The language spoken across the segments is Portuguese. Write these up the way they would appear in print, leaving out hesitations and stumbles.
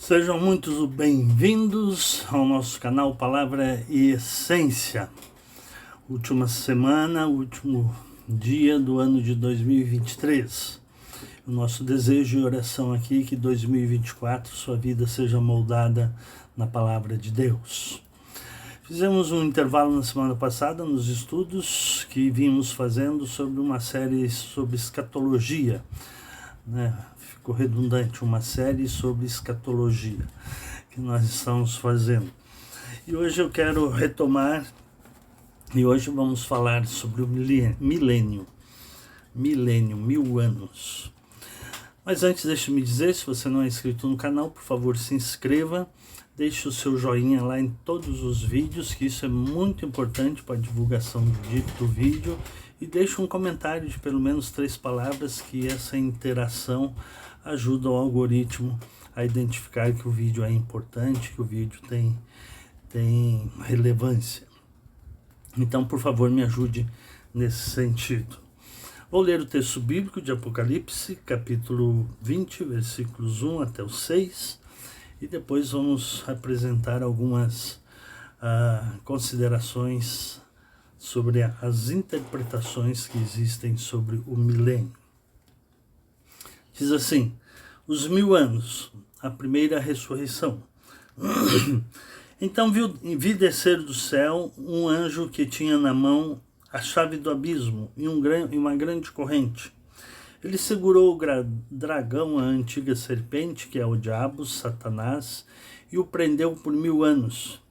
Sejam muito bem-vindos ao nosso canal Palavra e Essência. Última semana, último dia do ano de 2023. O nosso desejo e oração aqui é que 2024 sua vida seja moldada na Palavra de Deus. Fizemos um intervalo na semana passada nos estudos que vimos fazendo sobre uma série sobre escatologia, né? Ficou redundante, uma série sobre escatologia que nós estamos fazendo. E hoje eu quero retomar, e hoje vamos falar sobre o milênio, 1000 anos. Mas antes, deixe-me dizer, se você não é inscrito no canal, por favor, se inscreva, deixe o seu joinha lá em todos os vídeos, que isso é muito importante para a divulgação do vídeo, e deixe um comentário de pelo menos 3 palavras, que essa interação ajuda o algoritmo a identificar que o vídeo é importante, que o vídeo tem relevância. Então, por favor, me ajude nesse sentido. Vou ler o texto bíblico de Apocalipse, capítulo 20, versículos 1 até o 6, e depois vamos apresentar algumas considerações sobre as interpretações que existem sobre o milênio. Diz assim: os 1000 anos, a primeira ressurreição. Então vi descer do céu um anjo que tinha na mão a chave do abismo e uma grande corrente. Ele segurou o dragão, a antiga serpente, que é o diabo, Satanás, e o prendeu por 1000 anos.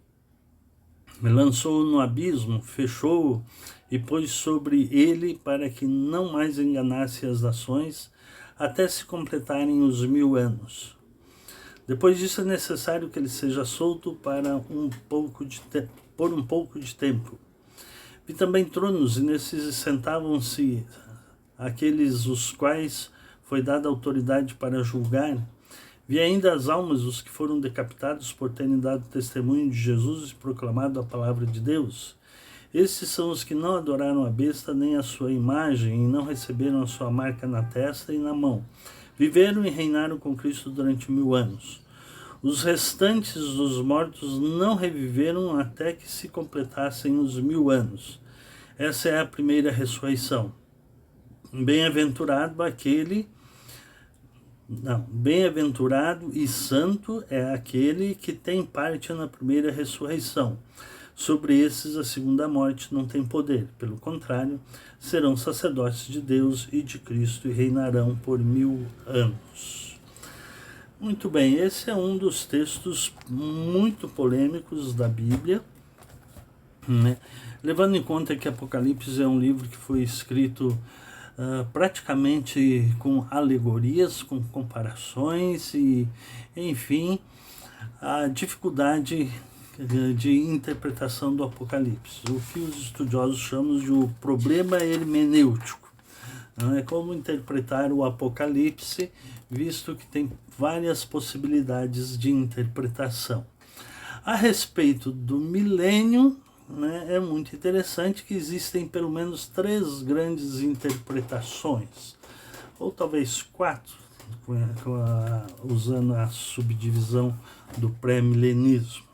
Lançou-o no abismo, fechou-o e pôs sobre ele para que não mais enganasse as nações, até se completarem os 1000 anos. Depois disso é necessário que ele seja solto por um pouco de tempo. Vi também tronos, e nesses sentavam-se aqueles os quais foi dada autoridade para julgar. Vi ainda as almas dos que foram decapitados por terem dado testemunho de Jesus e proclamado a palavra de Deus. Esses são os que não adoraram a besta nem a sua imagem, e não receberam a sua marca na testa e na mão. Viveram e reinaram com Cristo durante 1000 anos. Os restantes dos mortos não reviveram até que se completassem os 1000 anos. Essa é a primeira ressurreição. Bem-aventurado e santo é aquele que tem parte na primeira ressurreição. Sobre esses a segunda morte não tem poder. Pelo contrário, serão sacerdotes de Deus e de Cristo e reinarão por 1000 anos. Muito bem, esse é um dos textos muito polêmicos da Bíblia, né? Levando em conta que Apocalipse é um livro que foi escrito praticamente com alegorias, com comparações e, enfim, a dificuldade de interpretação do Apocalipse, o que os estudiosos chamam de o problema hermenêutico. É como interpretar o Apocalipse, visto que tem várias possibilidades de interpretação. A respeito do milênio, né, é muito interessante que existem pelo menos 3 grandes interpretações, ou talvez 4, usando a subdivisão do pré-milenismo.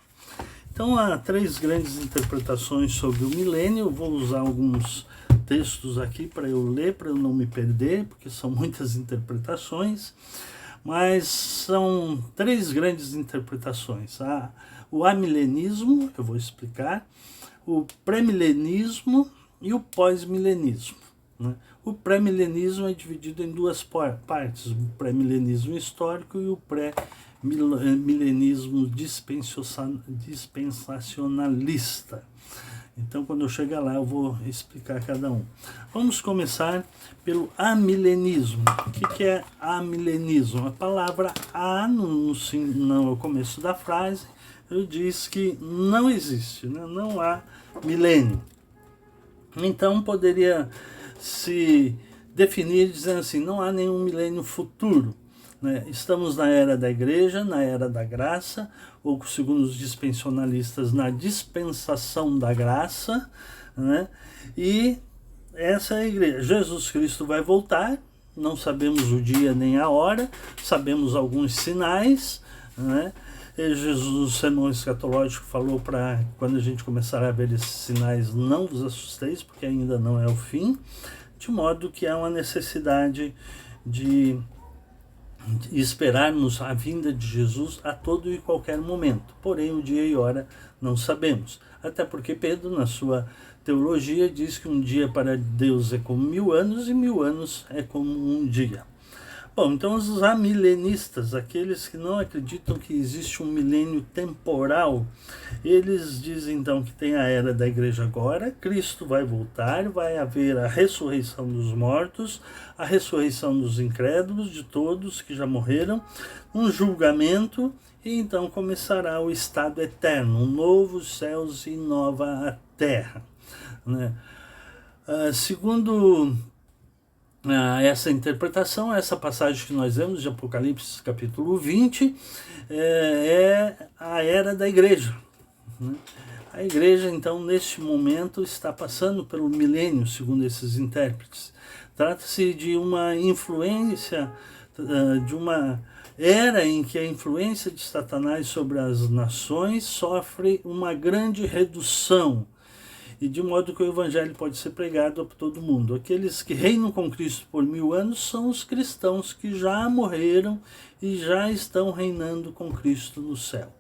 Então há 3 grandes interpretações sobre o milênio. Eu vou usar alguns textos aqui para eu ler, para eu não me perder, porque são muitas interpretações, mas são 3 grandes interpretações. O amilenismo, eu vou explicar, o pré-milenismo e o pós-milenismo, né? O pré-milenismo é dividido em 2 partes, o pré-milenismo histórico e o pré-milenismo dispensacionalista. Então, quando eu chegar lá, eu vou explicar cada um. Vamos começar pelo amilenismo. O que é amilenismo? A palavra a no começo da frase diz que não existe, né? Não há milênio. Então, poderia se definir dizendo assim: não há nenhum milênio futuro, né? Estamos na era da igreja, na era da graça, ou segundo os dispensacionalistas, na dispensação da graça, né? E essa é a igreja. Jesus Cristo vai voltar, não sabemos o dia nem a hora, sabemos alguns sinais, né? E Jesus, no sermão escatológico, falou para quando a gente começar a ver esses sinais, não vos assusteis, porque ainda não é o fim, de modo que há uma necessidade de esperarmos a vinda de Jesus a todo e qualquer momento. Porém, o dia e hora não sabemos. Até porque Pedro, na sua teologia, diz que um dia para Deus é como 1000 anos e 1000 anos é como um dia. Bom, então os amilenistas, aqueles que não acreditam que existe um milênio temporal, eles dizem então que tem a era da igreja agora, Cristo vai voltar, vai haver a ressurreição dos mortos, a ressurreição dos incrédulos, de todos que já morreram, um julgamento, e então começará o estado eterno, novos céus e nova terra, né? Segundo essa interpretação, essa passagem que nós vemos de Apocalipse capítulo 20, é a era da igreja, né? A igreja, então, neste momento, está passando pelo milênio, segundo esses intérpretes. Trata-se de uma influência, de uma era em que a influência de Satanás sobre as nações sofre uma grande redução, e de modo que o evangelho pode ser pregado a todo mundo. Aqueles que reinam com Cristo por 1000 anos são os cristãos que já morreram e já estão reinando com Cristo no céu.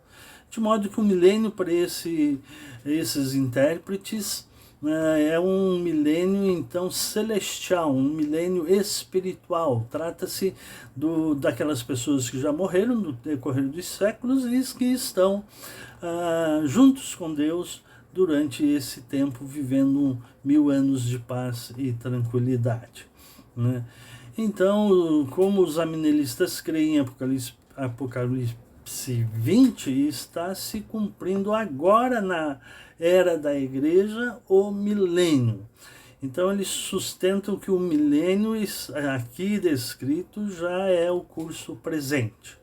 De modo que o milênio para esses intérpretes é um milênio então celestial, um milênio espiritual. Trata-se daquelas pessoas que já morreram no decorrer dos séculos e que estão juntos com Deus durante esse tempo, vivendo 1000 anos de paz e tranquilidade, né? Então, como os amilenistas creem em Apocalipse 20, está se cumprindo agora na era da igreja o milênio. Então eles sustentam que o milênio aqui descrito já é o curso presente.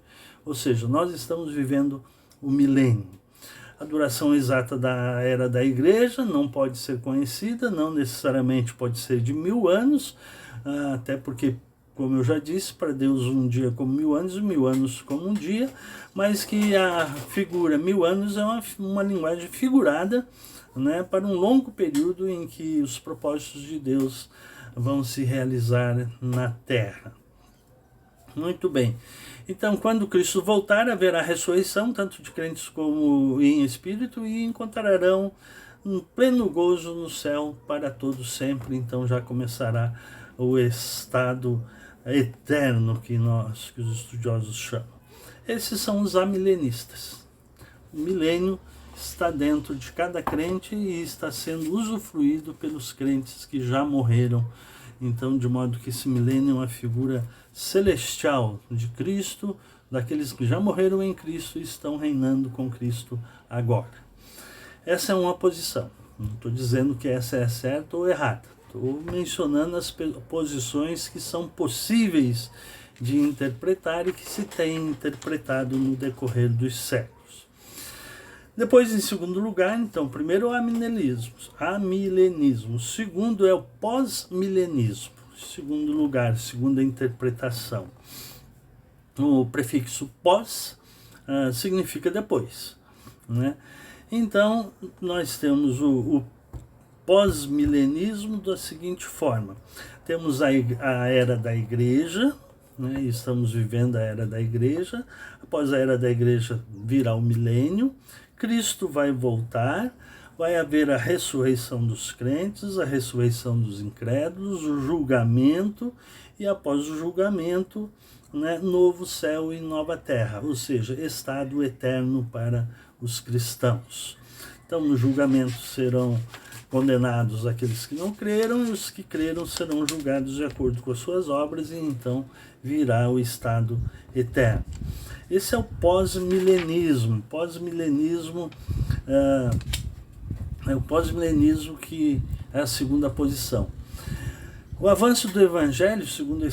Ou seja, nós estamos vivendo o milênio. A duração exata da era da igreja não pode ser conhecida, não necessariamente pode ser de 1000 anos, até porque, como eu já disse, para Deus um dia como 1000 anos e 1000 anos como um dia, mas que a figura 1000 anos é uma linguagem figurada, né, para um longo período em que os propósitos de Deus vão se realizar na Terra. Muito bem. Então, quando Cristo voltar, haverá ressurreição, tanto de crentes como em espírito, e encontrarão um pleno gozo no céu para todos sempre. Então já começará o estado eterno que os estudiosos chamam. Esses são os amilenistas. O milênio está dentro de cada crente e está sendo usufruído pelos crentes que já morreram. Então, de modo que esse milênio é uma figura celestial de Cristo, daqueles que já morreram em Cristo e estão reinando com Cristo agora. Essa é uma posição. Não estou dizendo que essa é certa ou errada. Estou mencionando as posições que são possíveis de interpretar e que se têm interpretado no decorrer dos séculos. Depois, em segundo lugar, então, primeiro o amilenismo. Segundo é o pós-milenismo. Segundo lugar, segunda interpretação. O prefixo pós significa depois, né? Então, nós temos o pós-milenismo da seguinte forma. Temos a era da igreja, né? Estamos vivendo a era da igreja. Após a era da igreja virá o milênio. Cristo vai voltar, vai haver a ressurreição dos crentes, a ressurreição dos incrédulos, o julgamento, e após o julgamento, né, novo céu e nova terra, ou seja, estado eterno para os cristãos. Então, no julgamento serão condenados aqueles que não creram, e os que creram serão julgados de acordo com as suas obras, e então virá o estado eterno. Esse é o pós-milenismo. Pós-milenismo é o pós-milenismo que é a segunda posição. O avanço do evangelho, segundo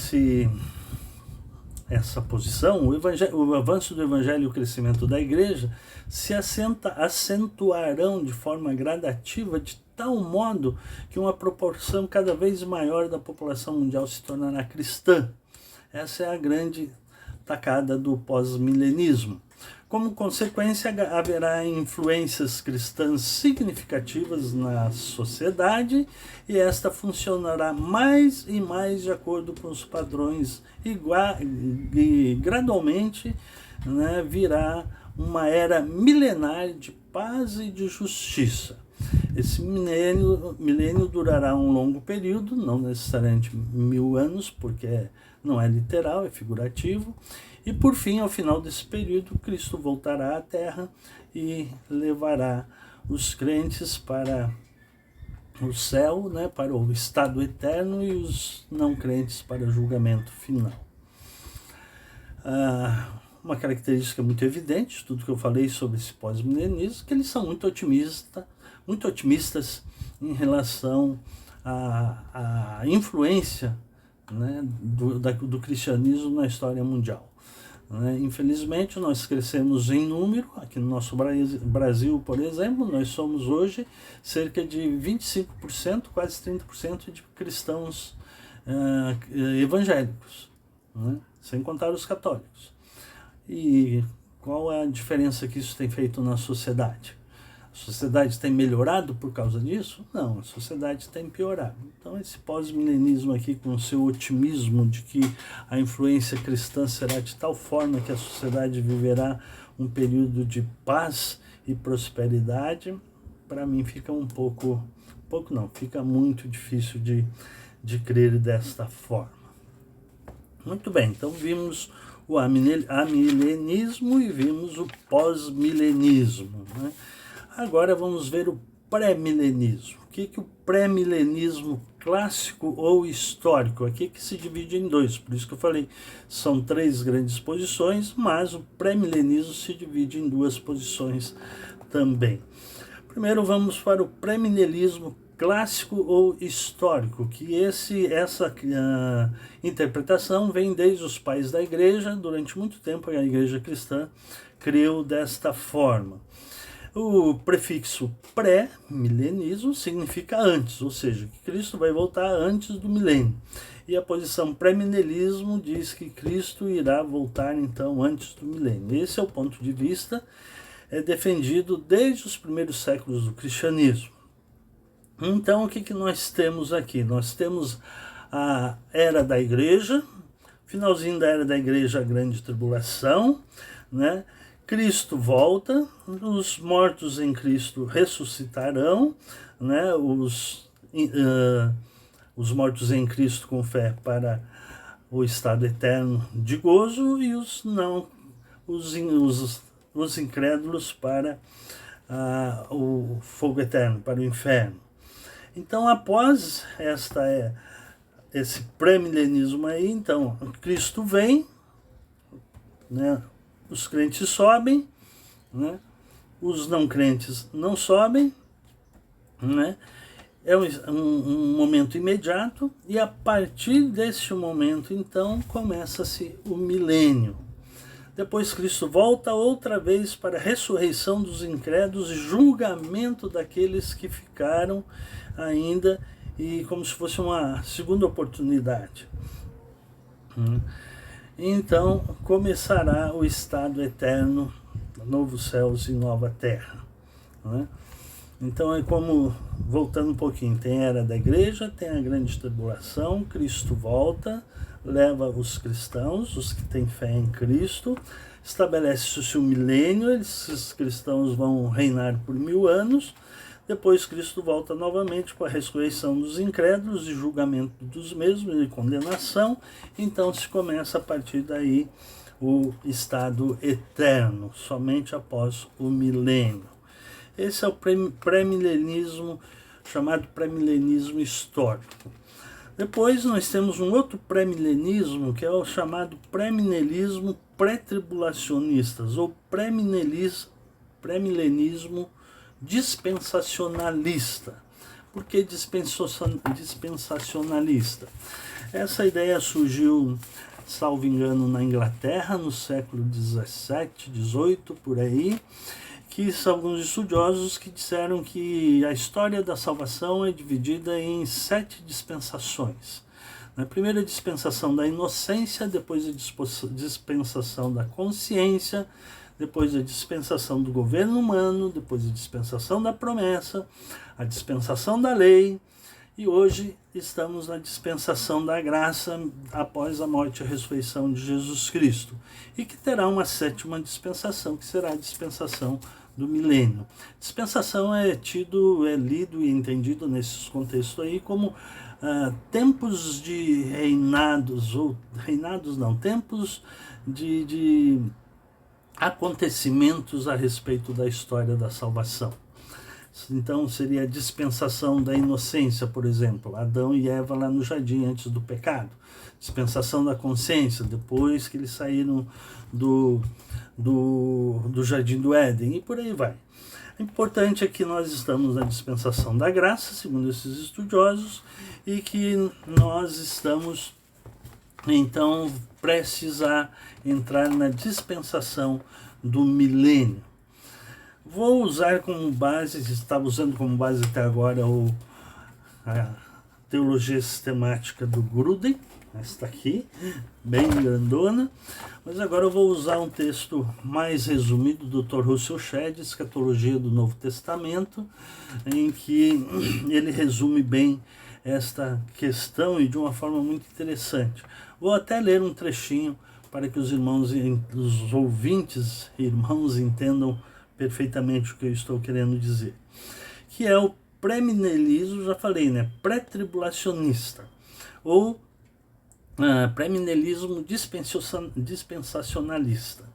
essa posição, o avanço do evangelho e o crescimento da igreja se acentuarão de forma gradativa, de tal modo que uma proporção cada vez maior da população mundial se tornará cristã. Essa é a grande tacada do pós-milenismo. Como consequência, haverá influências cristãs significativas na sociedade e esta funcionará mais e mais de acordo com os padrões e gradualmente, né, virá uma era milenar de paz e de justiça. Esse milênio durará um longo período, não necessariamente 1000 anos, porque não é literal, é figurativo. E por fim, ao final desse período, Cristo voltará à Terra e levará os crentes para o céu, né, para o estado eterno, e os não crentes para o julgamento final. Uma característica muito evidente de tudo que eu falei sobre esse pós-milenismo, que eles são muito otimistas em relação à influência, né, do cristianismo na história mundial. Infelizmente, nós crescemos em número. Aqui no nosso Brasil, por exemplo, nós somos hoje cerca de 25%, quase 30% de cristãos evangélicos, né? Sem contar os católicos. E qual é a diferença que isso tem feito na sociedade? A sociedade tem melhorado por causa disso? Não, a sociedade tem piorado. Então esse pós-milenismo aqui, com o seu otimismo de que a influência cristã será de tal forma que a sociedade viverá um período de paz e prosperidade, para mim fica fica muito difícil de crer desta forma. Muito bem, então vimos o amilenismo e vimos o pós-milenismo, né? Agora vamos ver o pré-milenismo. O que o pré-milenismo clássico ou histórico? Aqui que se divide em dois, por isso que eu falei, são 3 grandes posições, mas o pré-milenismo se divide em 2 posições também. Primeiro vamos para o pré-milenismo clássico ou histórico, que essa interpretação vem desde os pais da igreja. Durante muito tempo a igreja cristã creu desta forma. O prefixo pré-milenismo significa antes, ou seja, que Cristo vai voltar antes do milênio. E a posição pré-milenismo diz que Cristo irá voltar então antes do milênio. Esse é o ponto de vista defendido desde os primeiros séculos do cristianismo. Então o que nós temos aqui? Nós temos a era da igreja, finalzinho da era da igreja, a grande tribulação, né? Cristo volta, os mortos em Cristo ressuscitarão, né? Os mortos em Cristo com fé para o estado eterno de gozo, e os incrédulos para o fogo eterno, para o inferno. Então, após esse pré-milenismo aí, então, Cristo vem, né? Os crentes sobem, né? Os não crentes não sobem, né? É um momento imediato, e a partir desse momento, então, começa-se o milênio. Depois Cristo volta outra vez para a ressurreição dos incrédulos e julgamento daqueles que ficaram ainda, e como se fosse uma segunda oportunidade. Então começará o estado eterno, novos céus e nova terra, né? Então é como, voltando um pouquinho, tem a era da igreja, tem a grande tribulação, Cristo volta, leva os cristãos, os que têm fé em Cristo, estabelece-se o milênio, esses cristãos vão reinar por 1000 anos, depois Cristo volta novamente com a ressurreição dos incrédulos e julgamento dos mesmos e condenação. Então se começa a partir daí o estado eterno, somente após o milênio. Esse é o pré-milenismo, chamado pré-milenismo histórico. Depois nós temos um outro pré-milenismo, que é o chamado pré-milenismo pré-tribulacionistas, ou pré-milenismo dispensacionalista. Por que dispensacionalista? Essa ideia surgiu, salvo engano, na Inglaterra, no século 17, 18, por aí, que são alguns estudiosos que disseram que a história da salvação é dividida em 7 dispensações. Na primeira dispensação da inocência, depois a dispensação da consciência, depois a dispensação do governo humano, depois a dispensação da promessa, a dispensação da lei, e hoje estamos na dispensação da graça após a morte e a ressurreição de Jesus Cristo, e que terá uma sétima dispensação, que será a dispensação do milênio. Dispensação é lido e entendido nesses contextos aí como tempos de reinados, ou reinados não, tempos de acontecimentos a respeito da história da salvação. Então seria a dispensação da inocência, por exemplo, Adão e Eva lá no jardim antes do pecado. Dispensação da consciência, depois que eles saíram do jardim do Éden, e por aí vai. O importante é que nós estamos na dispensação da graça, segundo esses estudiosos, e que nós estamos, então, prestes a entrar na dispensação do milênio. Vou usar como base, estava usando como base até agora a teologia sistemática do Gruden, esta aqui, bem grandona, mas agora eu vou usar um texto mais resumido do Dr. Russell Shedd, Escatologia do Novo Testamento, em que ele resume bem esta questão e de uma forma muito interessante. Vou até ler um trechinho para que os ouvintes, irmãos, entendam perfeitamente o que eu estou querendo dizer, que é o premilenialismo, já falei, né, pré-tribulacionista, ou premilenialismo dispensacionalista.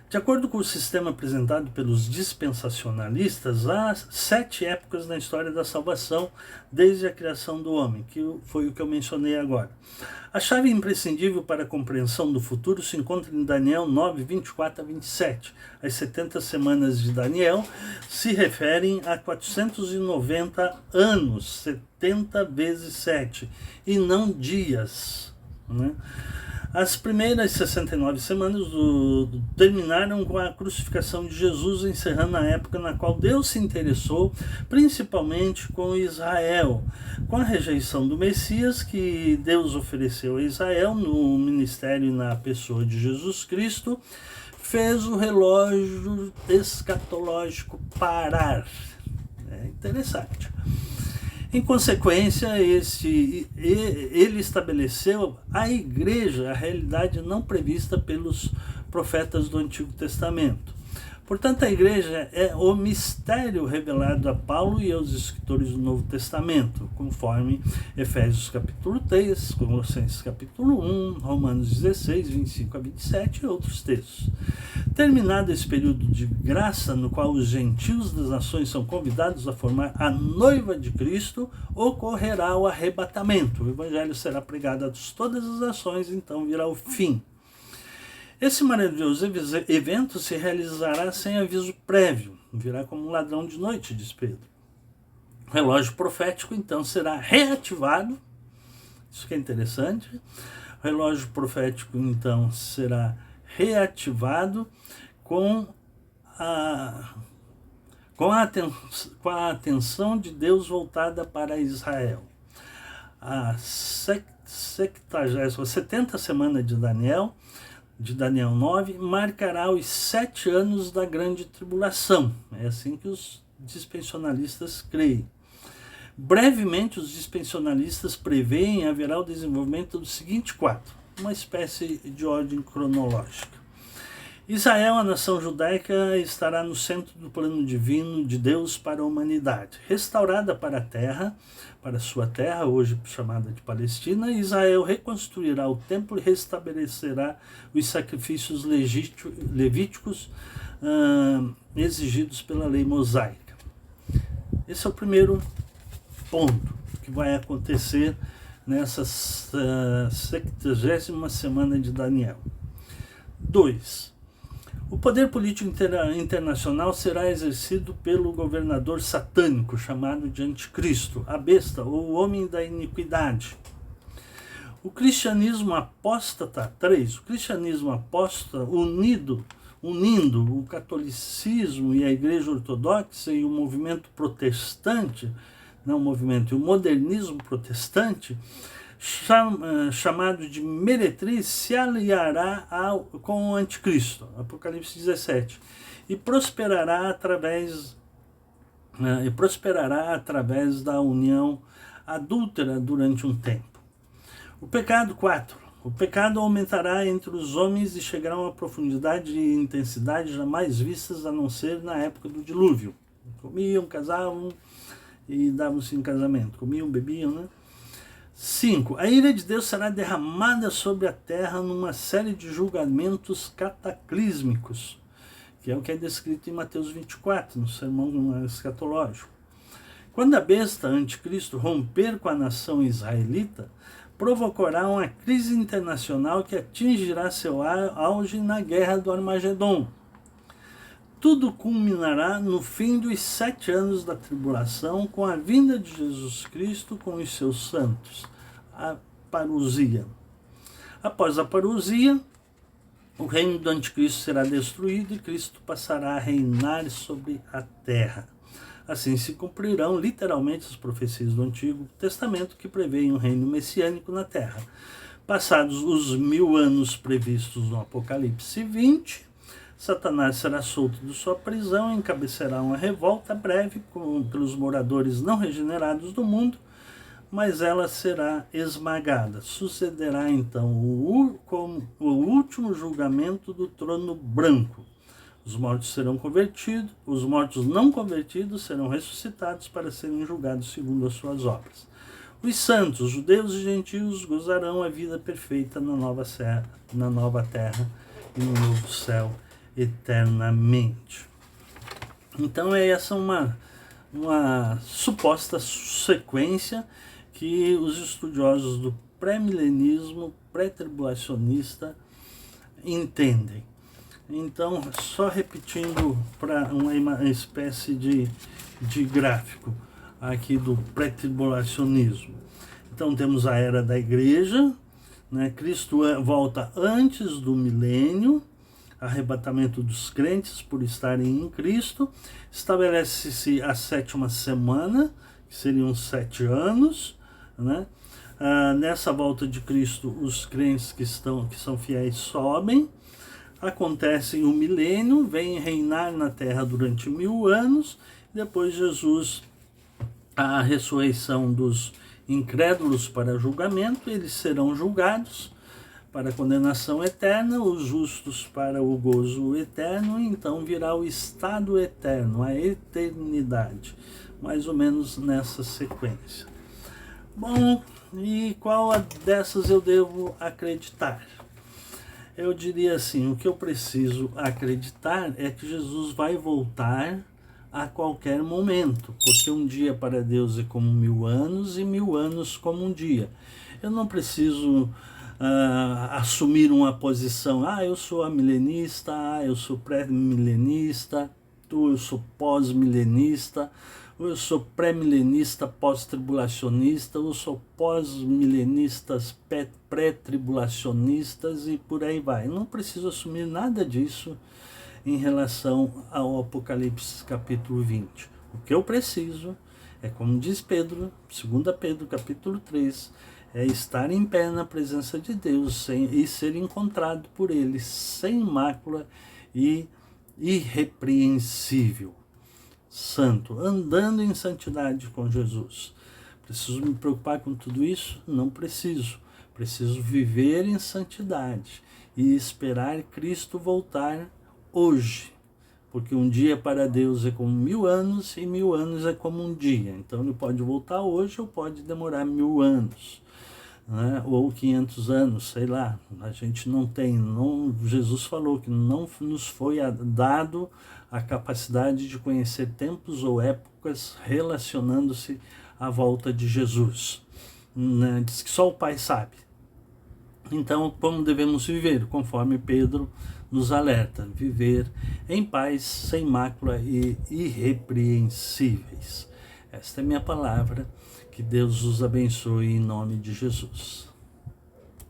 De acordo com o sistema apresentado pelos dispensacionalistas, há 7 épocas na história da salvação desde a criação do homem, que foi o que eu mencionei agora. A chave imprescindível para a compreensão do futuro se encontra em Daniel 9, 24 a 27. As 70 semanas de Daniel se referem a 490 anos, 70 vezes 7, e não dias, né? As primeiras 69 semanas terminaram com a crucificação de Jesus, encerrando a época na qual Deus se interessou principalmente com Israel, com a rejeição do Messias que Deus ofereceu a Israel no ministério e na pessoa de Jesus Cristo, fez o relógio escatológico parar. É interessante. Em consequência, ele estabeleceu a igreja, a realidade não prevista pelos profetas do Antigo Testamento. Portanto, a igreja é o mistério revelado a Paulo e aos escritores do Novo Testamento, conforme Efésios capítulo 3, Colossenses capítulo 1, Romanos 16, 25 a 27 e outros textos. Terminado esse período de graça, no qual os gentios das nações são convidados a formar a noiva de Cristo, ocorrerá o arrebatamento. O evangelho será pregado a todas as nações, então virá o fim. Esse maravilhoso evento se realizará sem aviso prévio, virá como um ladrão de noite, diz Pedro. O relógio profético, então, será reativado, isso que é interessante. O relógio profético, então, será reativado com a atenção de Deus voltada para Israel. A 70ª semana de Daniel 9, marcará os 7 anos da grande tribulação. É assim que os dispensacionalistas creem. Brevemente, os dispensacionalistas preveem haverá o desenvolvimento do seguinte quadro, uma espécie de ordem cronológica. Israel, a nação judaica, estará no centro do plano divino de Deus para a humanidade. Restaurada para a terra, para sua terra, hoje chamada de Palestina, Israel reconstruirá o templo e restabelecerá os sacrifícios levíticos exigidos pela lei mosaica. Esse é o primeiro ponto que vai acontecer nessa 70ª semana de Daniel. 2. O poder político internacional será exercido pelo governador satânico, chamado de Anticristo, a besta ou o homem da iniquidade. O cristianismo apóstata, 3. O cristianismo apóstata unindo o catolicismo e a igreja ortodoxa e o movimento protestante, o modernismo protestante, chamado de meretriz, se aliará com o anticristo, Apocalipse 17, e prosperará através da união adúltera durante um tempo. O pecado 4. O pecado aumentará entre os homens e chegará a uma profundidade e intensidade jamais vistas a não ser na época do dilúvio. Comiam, casavam e davam-se em casamento. Comiam, bebiam, né? 5. A ira de Deus será derramada sobre a terra numa série de julgamentos cataclísmicos, que é o que é descrito em Mateus 24, no sermão escatológico. Quando a besta anticristo romper com a nação israelita, provocará uma crise internacional que atingirá seu auge na guerra do Armagedon. Tudo culminará no fim dos 7 anos da tribulação, com a vinda de Jesus Cristo com os seus santos, a parousia. Após a parousia, o reino do anticristo será destruído e Cristo passará a reinar sobre a terra. Assim se cumprirão literalmente as profecias do Antigo Testamento que prevêem um reino messiânico na terra. Passados os 1000 anos previstos no Apocalipse 20, Satanás será solto de sua prisão e encabeçará uma revolta breve pelos moradores não regenerados do mundo, mas ela será esmagada. Sucederá então o último julgamento do trono branco. Os mortos serão convertidos, os mortos não convertidos serão ressuscitados para serem julgados segundo as suas obras. Os santos, judeus e gentios, gozarão a vida perfeita na nova terra e no novo céu eternamente. Então essa é uma suposta sequência que os estudiosos do pré-milenismo, pré-tribulacionista entendem. Então, só repetindo para uma espécie de gráfico aqui do pré-tribulacionismo. Então, temos a era da igreja, né? Cristo volta antes do milênio, arrebatamento dos crentes por estarem em Cristo, estabelece-se a 7ª semana, que seriam 7 anos, né? Nessa volta de Cristo, os crentes que são fiéis sobem, acontece o milênio, vem reinar na terra durante 1000 anos, depois Jesus, a ressurreição dos incrédulos para julgamento, eles serão julgados para a condenação eterna, os justos para o gozo eterno, então virá o estado eterno, a eternidade, mais ou menos nessa sequência. Bom, e qual dessas eu devo acreditar? Eu diria assim, o que eu preciso acreditar é que Jesus vai voltar a qualquer momento, porque um dia para Deus é como 1000 anos e 1000 anos como um dia. Eu não preciso assumir uma posição, eu sou amilenista, eu sou pré-milenista, eu sou pós-milenista, eu sou pré-milenista, pós-tribulacionista, eu sou pós-milenistas, pré-tribulacionistas e por aí vai. Eu não preciso assumir nada disso em relação ao Apocalipse capítulo 20. O que eu preciso é, como diz Pedro, 2 Pedro capítulo 3, é estar em pé na presença de Deus e ser encontrado por Ele sem mácula e irrepreensível. Santo, andando em santidade com Jesus. Preciso me preocupar com tudo isso? Não preciso. Preciso viver em santidade e esperar Cristo voltar hoje. Porque um dia para Deus é como 1000 anos e 1000 anos é como um dia. Então ele pode voltar hoje ou pode demorar 1000 anos. Né? Ou 500 anos, sei lá. A gente não tem. Jesus falou que não nos foi dado a capacidade de conhecer tempos ou épocas relacionando-se à volta de Jesus. Né? Diz que só o Pai sabe. Então, como devemos viver? Conforme Pedro nos alerta, viver em paz, sem mácula e irrepreensíveis. Esta é minha palavra, que Deus os abençoe em nome de Jesus.